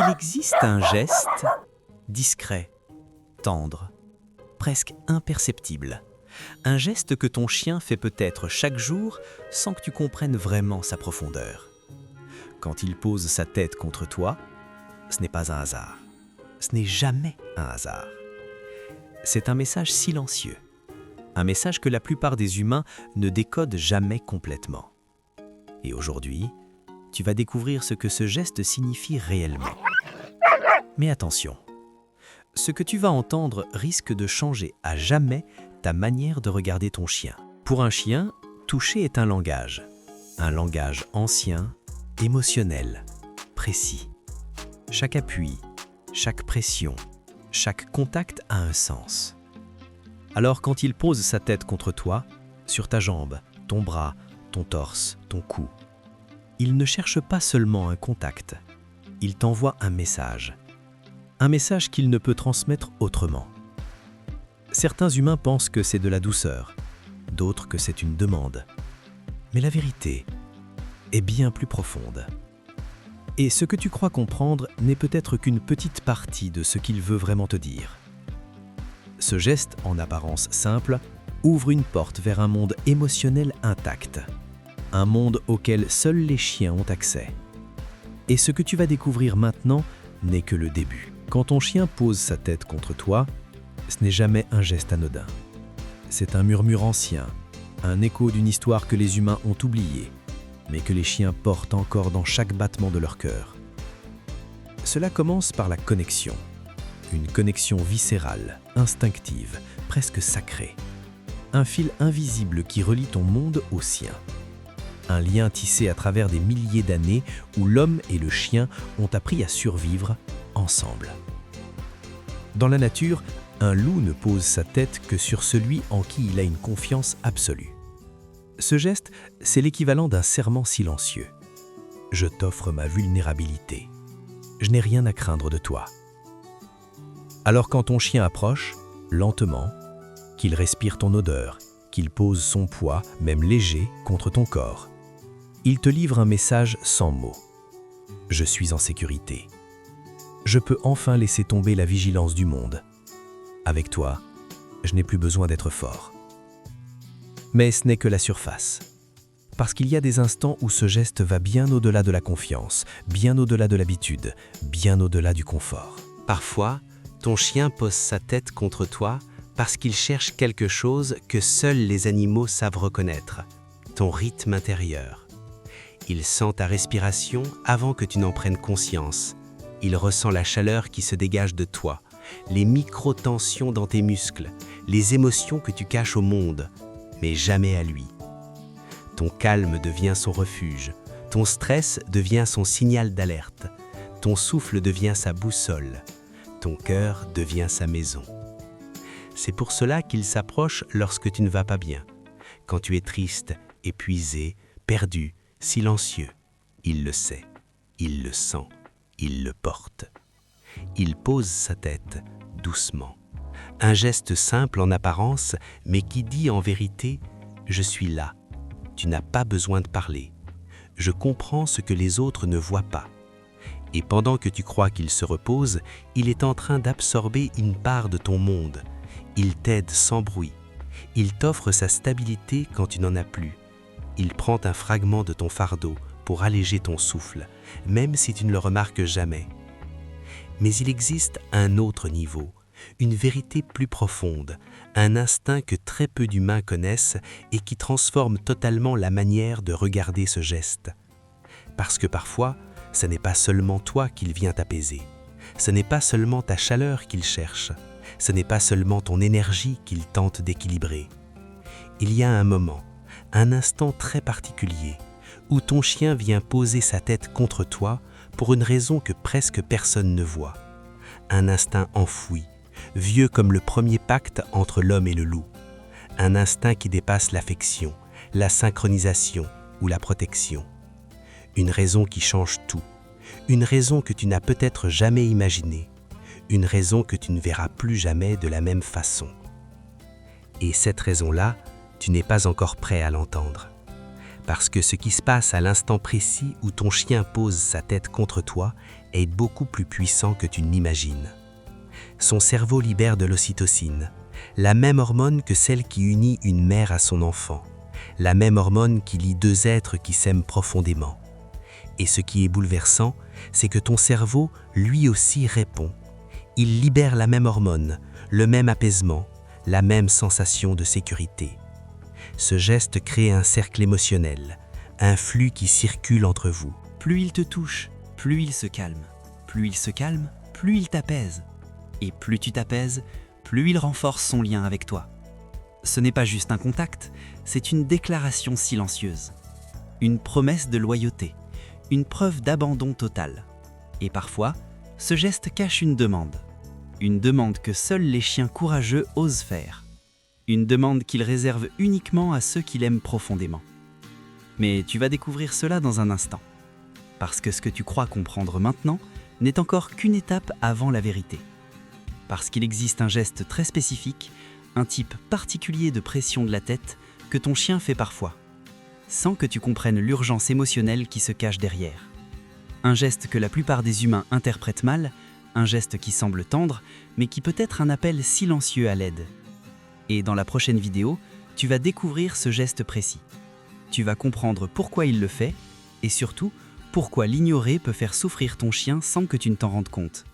Il existe un geste discret, tendre, presque imperceptible. Un geste que ton chien fait peut-être chaque jour sans que tu comprennes vraiment sa profondeur. Quand il pose sa tête contre toi, ce n'est pas un hasard. Ce n'est jamais un hasard. C'est un message silencieux. Un message que la plupart des humains ne décodent jamais complètement. Et aujourd'hui, tu vas découvrir ce que ce geste signifie réellement. Mais attention, ce que tu vas entendre risque de changer à jamais ta manière de regarder ton chien. Pour un chien, toucher est un langage ancien, émotionnel, précis. Chaque appui, chaque pression, chaque contact a un sens. Alors quand il pose sa tête contre toi, sur ta jambe, ton bras, ton torse, ton cou, il ne cherche pas seulement un contact, il t'envoie un message qu'il ne peut transmettre autrement. Certains humains pensent que c'est de la douceur, d'autres que c'est une demande. Mais la vérité est bien plus profonde. Et ce que tu crois comprendre n'est peut-être qu'une petite partie de ce qu'il veut vraiment te dire. Ce geste, en apparence simple, ouvre une porte vers un monde émotionnel intact. Un monde auquel seuls les chiens ont accès. Et ce que tu vas découvrir maintenant n'est que le début. Quand ton chien pose sa tête contre toi, ce n'est jamais un geste anodin. C'est un murmure ancien, un écho d'une histoire que les humains ont oubliée, mais que les chiens portent encore dans chaque battement de leur cœur. Cela commence par la connexion. Une connexion viscérale, instinctive, presque sacrée. Un fil invisible qui relie ton monde au sien. Un lien tissé à travers des milliers d'années où l'homme et le chien ont appris à survivre ensemble. Dans la nature, un loup ne pose sa tête que sur celui en qui il a une confiance absolue. Ce geste, c'est l'équivalent d'un serment silencieux. Je t'offre ma vulnérabilité. Je n'ai rien à craindre de toi. Alors quand ton chien approche, lentement, qu'il respire ton odeur, qu'il pose son poids, même léger, contre ton corps, il te livre un message sans mots. Je suis en sécurité. Je peux enfin laisser tomber la vigilance du monde. Avec toi, je n'ai plus besoin d'être fort. Mais ce n'est que la surface. Parce qu'il y a des instants où ce geste va bien au-delà de la confiance, bien au-delà de l'habitude, bien au-delà du confort. Parfois, ton chien pose sa tête contre toi parce qu'il cherche quelque chose que seuls les animaux savent reconnaître, ton rythme intérieur. Il sent ta respiration avant que tu n'en prennes conscience. Il ressent la chaleur qui se dégage de toi, les micro-tensions dans tes muscles, les émotions que tu caches au monde, mais jamais à lui. Ton calme devient son refuge, ton stress devient son signal d'alerte, ton souffle devient sa boussole, ton cœur devient sa maison. C'est pour cela qu'il s'approche lorsque tu ne vas pas bien, quand tu es triste, épuisé, perdu, silencieux. Il le sait, il le sent, il le porte. Il pose sa tête doucement. Un geste simple en apparence, mais qui dit en vérité « Je suis là, tu n'as pas besoin de parler. Je comprends ce que les autres ne voient pas. » Et pendant que tu crois qu'il se repose, il est en train d'absorber une part de ton monde. Il t'aide sans bruit. Il t'offre sa stabilité quand tu n'en as plus. Il prend un fragment de ton fardeau pour alléger ton souffle, même si tu ne le remarques jamais. Mais il existe un autre niveau, une vérité plus profonde, un instinct que très peu d'humains connaissent et qui transforme totalement la manière de regarder ce geste. Parce que parfois, ce n'est pas seulement toi qu'il vient apaiser, ce n'est pas seulement ta chaleur qu'il cherche, ce n'est pas seulement ton énergie qu'il tente d'équilibrer. Il y a un moment, un instant très particulier, où ton chien vient poser sa tête contre toi pour une raison que presque personne ne voit. Un instinct enfoui, vieux comme le premier pacte entre l'homme et le loup. Un instinct qui dépasse l'affection, la synchronisation ou la protection. Une raison qui change tout. Une raison que tu n'as peut-être jamais imaginée. Une raison que tu ne verras plus jamais de la même façon. Et cette raison-là, tu n'es pas encore prêt à l'entendre. Parce que ce qui se passe à l'instant précis où ton chien pose sa tête contre toi est beaucoup plus puissant que tu n'imagines. Son cerveau libère de l'ocytocine, la même hormone que celle qui unit une mère à son enfant, la même hormone qui lie deux êtres qui s'aiment profondément. Et ce qui est bouleversant, c'est que ton cerveau, lui aussi, répond. Il libère la même hormone, le même apaisement, la même sensation de sécurité. Ce geste crée un cercle émotionnel, un flux qui circule entre vous. Plus il te touche, plus il se calme. Plus il se calme, plus il t'apaise. Et plus tu t'apaises, plus il renforce son lien avec toi. Ce n'est pas juste un contact, c'est une déclaration silencieuse. Une promesse de loyauté, une preuve d'abandon total. Et parfois, ce geste cache une demande. Une demande que seuls les chiens courageux osent faire. Une demande qu'ils réservent uniquement à ceux qui l'aiment profondément. Mais tu vas découvrir cela dans un instant. Parce que ce que tu crois comprendre maintenant n'est encore qu'une étape avant la vérité. Parce qu'il existe un geste très spécifique, un type particulier de pression de la tête que ton chien fait parfois, sans que tu comprennes l'urgence émotionnelle qui se cache derrière. Un geste que la plupart des humains interprètent mal, un geste qui semble tendre, mais qui peut être un appel silencieux à l'aide. Et dans la prochaine vidéo, tu vas découvrir ce geste précis. Tu vas comprendre pourquoi il le fait, et surtout, pourquoi l'ignorer peut faire souffrir ton chien sans que tu ne t'en rendes compte.